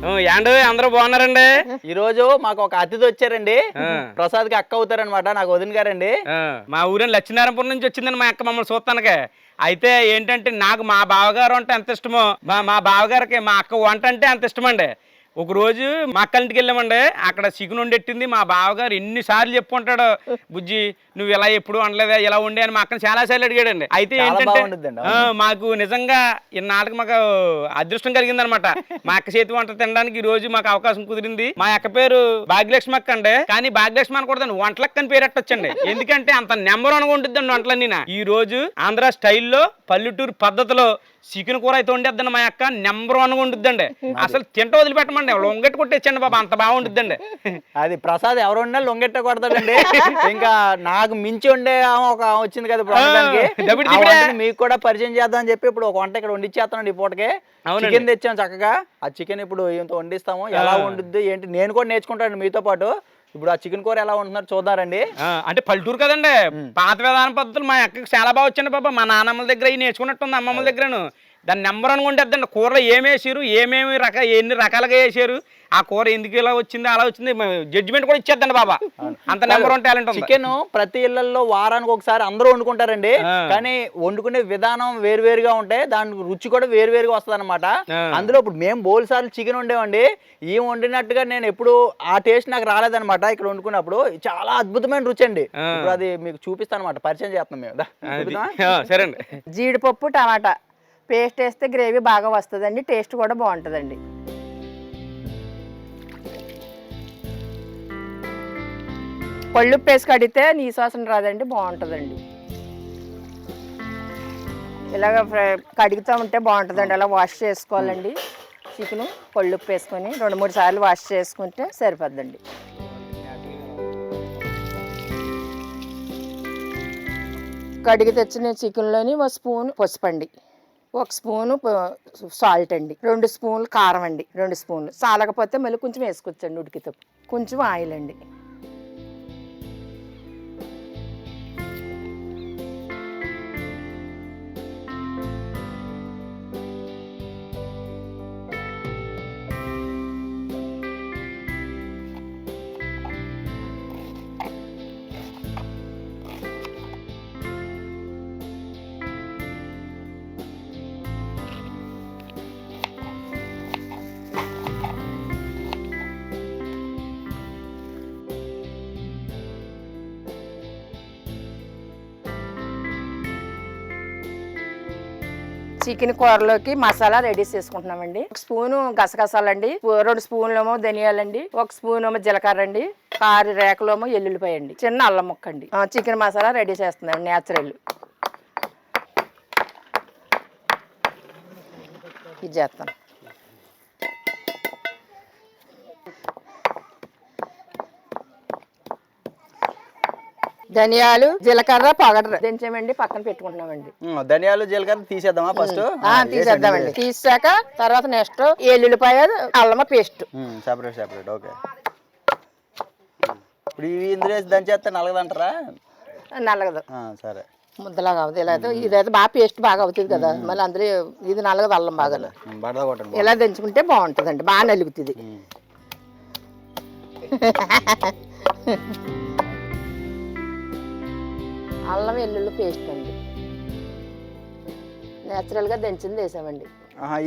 యాండు అందరూ బాగున్నారండి. ఈ రోజు మాకు ఒక అతిథి వచ్చారండి. ప్రసాద్ కి అక్క అవుతారనమాట, నాకు వదిన గారండి. మా ఊరిని లక్ష్మీనారాయణపురం నుంచి వచ్చిందండి మా అక్క మమ్మల్ని చూస్తానికి. అయితే ఏంటంటే నాకు మా బావగారు అంటే ఎంత ఇష్టమో, మా బావగారికి మా అక్క వంట అంటే అంత ఇష్టమండి. ఒక రోజు మా అక్క ఇంటికి వెళ్ళామండి. అక్కడ చికెన్ వండెట్టింది. మా బావగారు ఎన్నిసార్లు చెప్పుకుంటాడు, బుజ్జి నువ్వు ఇలా ఎప్పుడు వండలేదా, ఇలా వండే అని మా అక్కని చాలా సార్లు అడిగాడండి. అయితే ఏంటంటే మాకు నిజంగా ఇన్నాళ్ళకి మాకు అదృష్టం కలిగిందనమాట. మా అక్క చేతి వంట తినడానికి ఈ రోజు మాకు అవకాశం కుదిరింది. మా అక్క పేరు భాగ్యలక్ష్మి అక్క అండి. కానీ భాగ్యలక్ష్మి అనకూడదండి, వంటలక్క అని పేరు ఎట్టొచ్చండి. ఎందుకంటే అంత నెంబర్ వన్గా ఉంటుందండి వంటలన్నీ. ఈ రోజు ఆంధ్ర స్టైల్లో పల్లెటూరు పద్ధతిలో చికెన్ కూర అయితే వండేద్దండి మా అక్క. నెంబర్ వన్గా ఉంటుందండి. అసలు తింట వదిలిపెట్టమండి, లొంగెట్టు కొట్టేచ్చండి బాబా, అంత బాగుంటుందండి. అది ప్రసాద్ ఎవరు వండా లొంగెట్ట కొడతాడండి. ఇంకా నాకు మించి వండే ఒక వచ్చింది కదా, మీకు కూడా పరిచయం చేద్దాం అని చెప్పి ఇప్పుడు ఒక వంట ఇక్కడ వండిచ్చేస్తానండి. ఈ పూటకి చికెన్ తెచ్చాం చక్కగా. ఆ చికెన్ ఇప్పుడు ఇంత వండిస్తాము. ఎలా వండుద్ది ఏంటి నేను కూడా నేర్చుకుంటాను మీతో పాటు. ఇప్పుడు ఆ చికెన్ కూర ఎలా ఉంటున్నారు చూద్దారండి. అంటే పల్లెటూరు కదండి, పాత విధాన పద్ధతులు మా అక్కకి చాలా బాగా వచ్చండి బాబా. మా నాన్నమ్మల దగ్గర నేర్చుకున్నట్టుంది, అమ్మమ్మల దగ్గరను. దాన్ని నెంబర్ వన్గా ఉండేద్దండి. కూరలో ఏమేసారు, ఎన్ని రకాలుగా వేసారు, ఆ కూర ఎందుకు ఇలా వచ్చింది అలా వచ్చింది జడ్జిమెంట్ కూడా ఇచ్చేద్దండి బాబా. అంత నెంబర్ వన్ టాలెంట్. చికెన్ ప్రతి ఇళ్లలో వారానికి ఒకసారి అందరూ వండుకుంటారండి. కానీ వండుకునే విధానం వేరువేరుగా ఉంటాయి, దాని రుచి కూడా వేరువేరుగా వస్తుంది అనమాట. అందులో ఇప్పుడు మేము బోల్ సార్లు చికెన్ వండేవండి. ఏం వండినట్టుగా నేను ఎప్పుడు ఆ టేస్ట్ నాకు రాలేదనమాట. ఇక్కడ వండుకున్నప్పుడు చాలా అద్భుతమైన రుచి అండి. ఇప్పుడు అది మీకు చూపిస్తాను అనమాట, పరిచయం చేస్తున్నాం మేము. సరే అండి. జీడిపప్పు టమాటా పేస్ట్ వేస్తే గ్రేవీ బాగా వస్తుందండి, టేస్ట్ కూడా బాగుంటుందండి. పళ్ళుప్పు వేసి కడిగితే నీ వాసన రాదండి, బాగుంటుందండి. ఇలాగ కడుగుతూ ఉంటే బాగుంటుందండి. అలా వాష్ చేసుకోవాలండి చికెను. పళ్ళుప్పు వేసుకొని 2-3 సార్లు వాష్ చేసుకుంటే సరిపోద్దండి. కడిగి తెచ్చిన చికెన్లోని 1 స్పూన్ పసుపండి, 1 స్పూను సాల్ట్ అండి, 2 స్పూన్లు కారం అండి, 2 స్పూన్లు. చాలకపోతే మళ్ళీ కొంచెం వేసుకోవచ్చండి ఉడికితో. కొంచెం ఆయిల్ అండి. చికెన్ కూరలోకి మసాలా రెడీ చేసుకుంటున్నామండి. 1 స్పూను గసగసాలండి, 2 స్పూన్లేమో ధనియాలండి, 1 స్పూన్ ఏమో జీలకర్ర అండి, 6 రేకలేమో ఎల్లుల్లిపాయ అండి, చిన్న అల్లం ముక్క అండి. చికెన్ మసాలా రెడీ చేస్తున్నాం నేచురల్. ఇది చేస్తాను. ధనియాలు జీలకర్ర పౌడర్ దించామండి, పక్కన పెట్టుకుంటున్నామండి. ధనియాలు జీలకర్ర తీసేద్దామా ఫస్ట్? తీసేద్దామండి. తీసాక తర్వాత నెక్స్ట్ ఎల్లుల్లిపాయ అల్లమ పేస్ట్ సెపరేట్. ఓకే. ఇప్పుడు ఇవి ఇందులో దంచేస్తే నలగదంటారా? నలగదు. సరే, ముద్దలాగా అవుతుంది. ఇలా ఇదైతే బాగా పేస్ట్ బాగా అవుతుంది కదా, మళ్ళీ అందులో ఇది నలగదు అల్లం బాగా. ఇలా దంచుకుంటే బాగుంటుందండి, బాగా నలుగుతుంది. అల్లం వెల్లుల్లి పేస్ట్ అండి, నేచురల్గా దంచింది వేసామండి.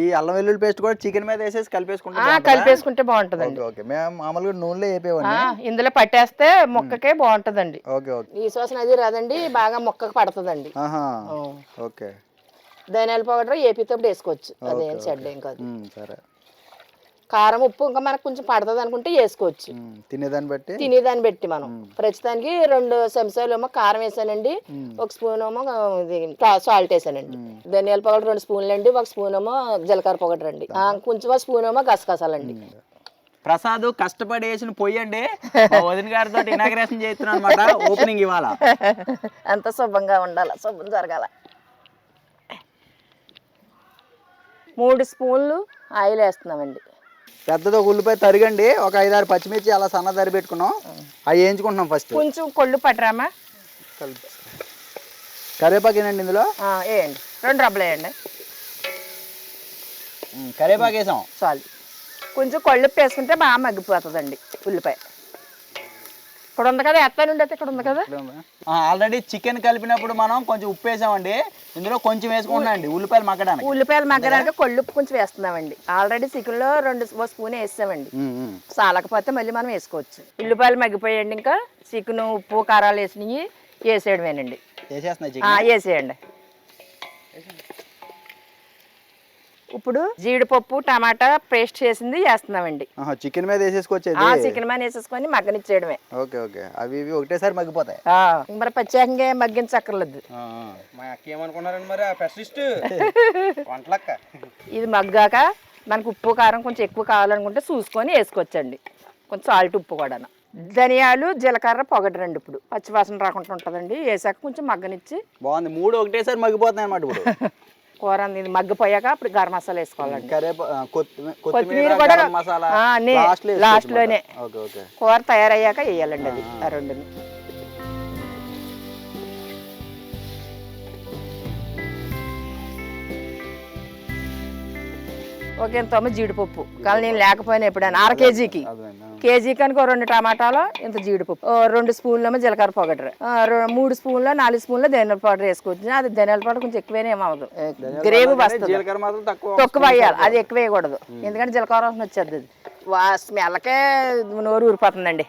ఈ అల్లం వెల్లుల్లి పేస్ట్ కూడా చికెన్ మీద వేసేసి కలిపేసుకుంటే బాగుంటుందండి. మేము మామూలుగా నూనెలో వేపేవాడిని, ఇందులో పట్టేస్తే మొక్కకే బాగుంటుందండి. ఈ సోసన అది రాదండి, బాగా మొక్కకు పడుతుందండి. ధనియాల పౌడర్ ఏపీతో వేసుకోవచ్చు, అదేం చెడ్డ ఏం కాదు. కారం ఉప్పు ఇంకా మనకు కొంచెం పడుతుంది అనుకుంటే వేసుకోవచ్చు, తినేదాన్ని బట్టి. మనం ప్రస్తుతానికి 2 చెంచాలు ఏమో కారం వేసానండి, 1 స్పూన్ ఏమో సాల్ట్ వేసానండి. ధనియాల పౌడర్ 2 స్పూన్లు అండి, 1 స్పూన్ ఏమో జీలకర్ర పౌడర్ అండి, కొంచెం 1 స్పూన్ ఏమో గసగసాలండి. ప్రసాద్ కష్టపడి వేసిన పొయ్యండి, వదిన గారితో ఇనాగ్రేషన్ చేస్తున్నాను అనమాట. ఓపెనింగ్ ఇవాళ అంత శుభంగా ఉండాలి, శుభం జరగాల. 3 స్పూన్లు ఆయిల్ వేస్తున్నామండి. పెద్దది ఒక ఉల్లిపాయ తరిగండి, ఒక 5-6 పచ్చిమిర్చి అలా సన్న తరి పెట్టుకున్నాం, అవి వేయించుకుంటున్నాం. ఫస్ట్ కొంచెం కొళ్ళు పట్టరామా, కరివేపాకేనండి ఇందులో వేయండి, 2 రబ్బలు వేయండి. కరివేపాకు వేసాం చాలు. కొంచెం కళ్ళుప్పు వేసుకుంటే బాగా మగ్గిపోతుందండి ఉల్లిపాయ. ఇక్కడ ఉంది కదా, ఎత్తానుండి అయితే ఇక్కడ ఉంది కదా. ఆల్రెడీ చికెన్ కలిపినప్పుడు మనం కొంచెం ఉప్పు వేసామండి, ఇందులో కొంచెం వేసుకుంటున్నాం అండి ఉల్లిపాయలు మగ్గడానికి. ఉల్లిపాయలు మగ్గడానికి కళ్ళుప్పు కొంచెం వేస్తున్నామండి. ఆల్రెడీ చికెన్లో 2 స్పూన్ వేసామండి. చాలకపోతే మళ్ళీ మనం వేసుకోవచ్చు. ఉల్లిపాయలు మగ్గిపోయండి, ఇంకా చికెన్ ఉప్పు కారాలు వేసినవి వేసేయడమేనండి. వేసేయండి. ఇప్పుడు జీడిపప్పు టమాటా పేస్ట్ చేసింది వేస్తున్నామండి. చికెన్ మీద వేసేసుకోవచ్చు. చికెన్ మీద వేసేసుకొని మగ్గనిచ్చేయడమే. ఓకే ఓకే, అవి ఇవి ఒకటేసారి మగ్గిపోతాయి. మరి ప్రత్యేకంగా మగ్గించక్కర్లేదు. మా అక్క ఏమనుకున్నారండి మరి స్పెషలిస్ట్ వంటలక్క. ఇది మగ్గాక మనకు ఉప్పు కారం కొంచెం ఎక్కువ కావాలనుకుంటే చూసుకొని వేసుకోవచ్చండి. కొంచెం సాల్ట్ ఉప్పు కూడా. ధనియాలు జీలకర్ర పొగడరండి. ఇప్పుడు పచ్చివాసన రాకుండా ఉంటుందండి. వేసాక కొంచెం మగ్గనిచ్చి. బాగుంది, 3 ఒకటేసారి మగ్గిపోతున్నాయి అన్నమాట. ఇప్పుడు కూర ఇది మగ్గిపోయాక అప్పుడు గరం మసాలా వేసుకోవాలండి. కొత్తిమీర కూడా లాస్ట్ లోనే కూర తయారయ్యాక వేయాలండి. అది ఆ రెండుని. ఓకే, ఎంతో జీడిపప్పు కానీ నేను లేకపోయినా ఎప్పుడైనా 1/2 కేజీకి కనుక 2 టమాటాలు, ఇంత జీడిపప్పు, 2 స్పూన్లేమో జీలకర్ర పౌడర్, 3 స్పూన్లు 4 స్పూన్లు ధనియాల పౌడర్ వేసుకోవచ్చు. అది ధనియాల పౌడర్ కొంచెం ఎక్కువనే ఏమవుదు, గ్రేవీ వస్తుంది. తక్కువ వేయాలి, అది ఎక్కువ వేయకూడదు. ఎందుకంటే జీలకర్ర వాసన వచ్చేది. స్మెల్కే నోరు ఊరిపోతుందండి.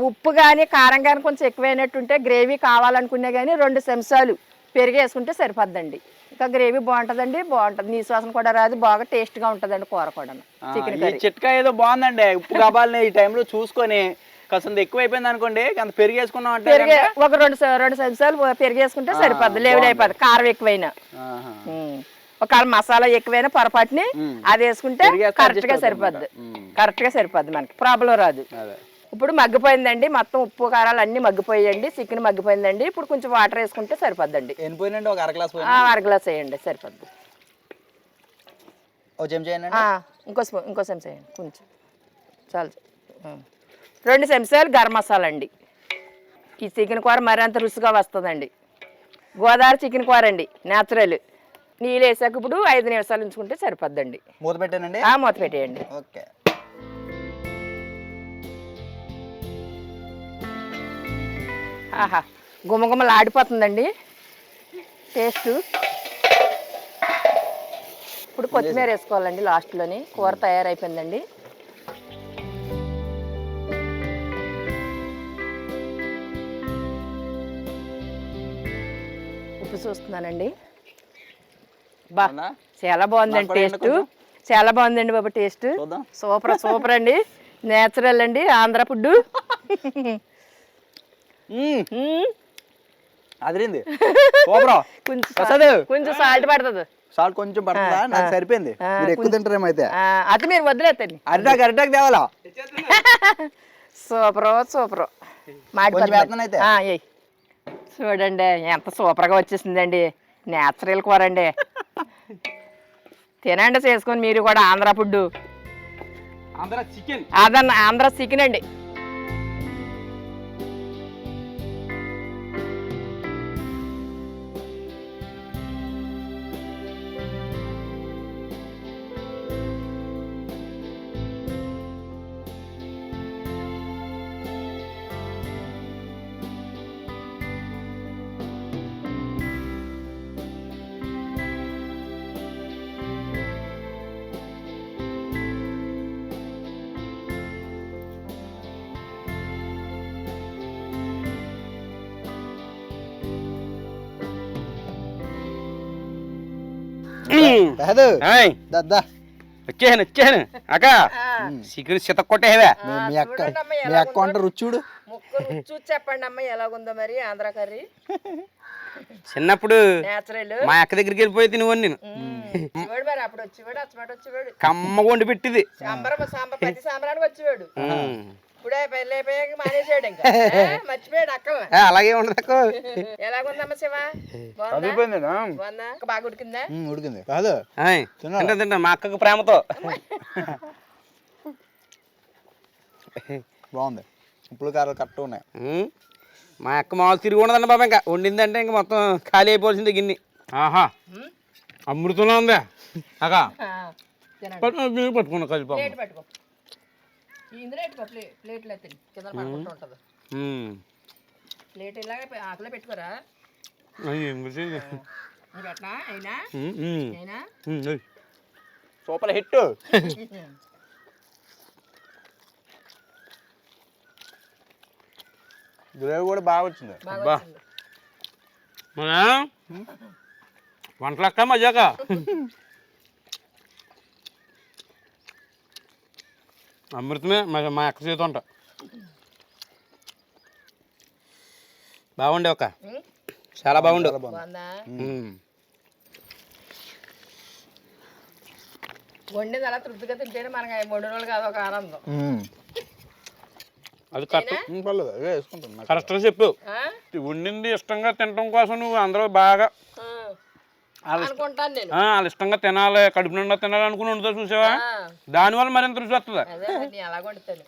ఉప్పు కానీ కారం కానీ కొంచెం ఎక్కువైనట్టుంటే గ్రేవీ కావాలనుకునే కానీ 2 చెంచాలు పెరిగి వేసుకుంటే సరిపోద్దండి. ఇంకా గ్రేవీ బాగుంటుందండి. బాగుంటుంది, నీసు వాసన కూడా రాదు, బాగా టేస్ట్గా ఉంటుందండి కూర కూడా. చికెన్ కర్రీ చిట్కా ఏదో బాగుందండి. ఉప్పు కావాలని ఈ టైంలో చూసుకొని కాస్త ఎక్కువ అయిపోయింది అనుకోండి, అంత పెరిగి వేసుకున్నాం అంటే ఒక 2 చెంచాలు పెరిగి వేసుకుంటే సరిపోద్ది. లేవుడు అయిపోద్ది కారం ఎక్కువైనా. ఒకవేళ మసాలా ఎక్కువైనా పొరపాటుని అది వేసుకుంటే కరెక్ట్ గా సరిపోద్ది, మనకి ప్రాబ్లం రాదు. ఇప్పుడు మగ్గిపోయిందండి, మొత్తం ఉప్పు కారాలు అన్ని మగ్గిపోయండి. చికెన్ మగ్గిపోయిందండి. ఇప్పుడు కొంచెం వాటర్ వేసుకుంటే సరిపోద్దండి. ఒక 1/2 గ్లాస్ 1/2 గ్లాస్ వేయండి, సరిపోద్ది. ఇంకో చెంచా వేయండి, కొంచెం చాలు. 2 చెంచాలు గరం మసాలా అండి. ఈ చికెన్ కూర మరింత రుచిగా వస్తుందండి. గోదావరి చికెన్ కూర అండి, న్యాచురల్. నీళ్ళు వేసాక ఇప్పుడు 5 నిమిషాలు ఉంచుకుంటే సరిపోద్దండి. మూత పెట్టానండి. మూత పెట్టేయండి. ఓకే. ఆహా, గుమ్మగుమ్మలు ఆడిపోతుందండి టేస్ట్. ఇప్పుడు కొత్తిమీర వేసుకోవాలండి లాస్ట్లోని. కూర తయారైపోయిందండి. ఉప్పు చూస్తున్నానండి. బా చాలా బాగుందండి టేస్ట్. చాలా బాగుందండి బాబా టేస్ట్. సూపర్ అండి, నేచురల్ అండి, ఆంధ్ర ఫుడ్. అదిరింది. కొంచెం సాల్ట్ పడుతుంది. సాల్ట్ కొంచెం పడుతుందా? నాకు సరిపోయింది. మీరు ఎక్కువ తింటారేమో అయితే. అది మీరు వదిలేతండి. అరిటాక్ తేవాలా? సూపర్ మాడిపోతుంది. చూడండి ఎంత సూపర్గా వచ్చేసిందండి. నేచురల్ కూర అండి. తినండి చేసుకొని మీరు కూడా. ఆంధ్ర ఫుడ్, ఆంధ్ర చికెన్ అండి. వచ్చాను అక్క. చికెన్ సితక్కొట్టేవే. మీ అక్క వంట రుచుడు. చెప్పండి అమ్మ ఎలాగుందో మరి ఆంధ్ర కర్రీ. చిన్నప్పుడు మా అక్క దగ్గరికి వెళ్ళిపోయి తినేవాడు నేను. అప్పుడు వచ్చేవాడు కమ్మ వండి పెట్టింది. ప్రతి సాంబ్రానికి వచ్చేవాడు. ఇప్పుడే మానేసాడు, ఇంకా మర్చిపోయాడు అక్క. అలాగే ఉండదు అక్క. ఎలాగుందమ్మ శివ? బాగా ఉడికిందా? ఉడికింది. తింటా మా అక్కకు ప్రేమతో. బాగుంది, ఉప్పులు కారాలు కరెక్ట్ ఉన్నాయి. మా అక్క మామూలు తిరిగి ఉండదండి బాబా. ఇంకా వండిందంటే ఇంకా మొత్తం ఖాళీ అయిపోవాల్సిందే గిన్నె. ఆహా, అమృతంలో ఉందా అక్క? పట్టుకున్నా కలిపి ఇందులో పెట్టుకో ప్లేట్లు అయితే కింద పడుకుంటూ ఉంటుంది ప్లేట్ ఇలాగే ఆకులో పెట్టుకోరా పెట్టనా అయినా అయినా సూపర్ హిట్. గ్రేవీ కూడా బాగా వచ్చింది. బా మన వంటలక్క మజాక అమృతమే మా అక్క చేతి వంట బాగుండే ఒక చాలా బాగుండే. బాగుందా వండేది అలా తృప్తిగా తింటేనే మనకి వండిన వాళ్ళు కాదు ఒక ఆనందం. అది కరెక్ట్ పర్లేదు అదే వేసుకుంటాను. కరెక్ట్గా చెప్పు. వండింది ఇష్టంగా తినడం కోసం నువ్వు అందరూ బాగా అనుకుంటాను నేను. వాళ్ళు ఇష్టంగా తినాలి, కడుపు నిండా తినాలి అనుకుని వండుతా చూసావా, దానివల్ల మరింత రుచి వస్తుంది. అదే నేను అలా వండుతాను.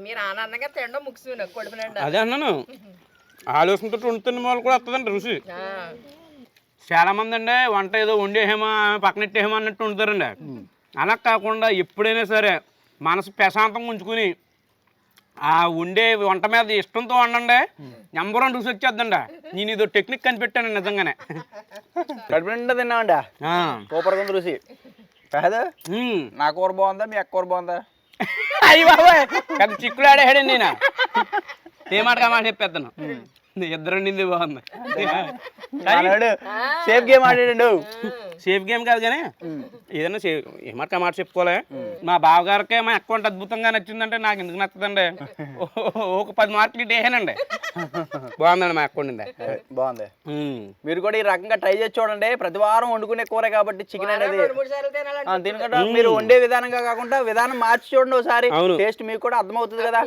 మీరు ఆనందంగా తినడం ముగిసిన కడుపు నిండా. అదే అన్నాను, ఆలోచనతో వండుతున్న వాళ్ళు కూడా వస్తుందండి రుచి. చాలా మంది అండి వంట ఏదో వండేహేమా పక్కనెట్టేహేమా అన్నట్టు వండుతారండి. అలా కాకుండా ఎప్పుడైనా సరే మనసు ప్రశాంతంగా ఉంచుకుని ఆ వండే వంట మీద ఇష్టంతో వండండి, నెంబర్ 1 రుచి వచ్చేద్దండి. నేను ఇదో టెక్నిక్ కనిపెట్టాను నిజంగానే. కడుపు నిండా తిన్నామండి, సూపర్గా ఉంది రుచి. కాదు నా కూర బాగుందా మీ అక్క కూర బాగుందా? అయ్యి బాబాయ్ పెద్ద చిక్కులు ఆడేసాడు నేను. ఏ మాట మాట చెప్పేద్దాను, ఇద్దరు నింది బాగుంది. సేఫ్ గేమ్ ఆడాడు. సేఫ్ గేమ్ కాదు కానీ ఏదైనా ఏ మాట మాట చెప్పుకోలే. మా బావగారికే మా అక్క వంట అద్భుతంగా నచ్చిందంటే నాకు ఎందుకు నచ్చదండి. ఒక 10 మార్కులు వేసానండి. బాగుందండి మా అక్క వండింది, బాగుంది. మీరు కూడా ఈ రకంగా ట్రై చేసి చూడండి. ప్రతి వారం వండుకునే కూర కాబట్టి చికెన్ అనేది తినకుండా మీరు వండే విధానంగా కాకుండా విధానం మార్చి చూడండి ఒకసారి. టేస్ట్ మీకు కూడా అర్థమవుతుంది కదా.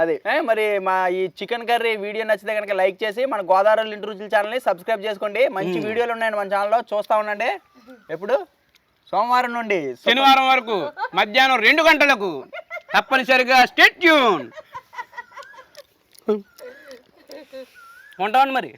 అది మరి మా ఈ చికెన్ కర్రీ వీడియో నచ్చితే కనుక లైక్ చేసి మన గోదావరి ఇంటి రుచుల ఛానల్ని సబ్స్క్రైబ్ చేసుకోండి. మంచి వీడియోలు ఉన్నాయండి మన ఛానల్లో, చూస్తూ ఉండండి. ఎప్పుడు సోమవారం నుండి శనివారం వరకు మధ్యాహ్నం 2 గంటలకు తప్పనిసరిగా స్టే ట్యూన్ ఉంటామండి మరి.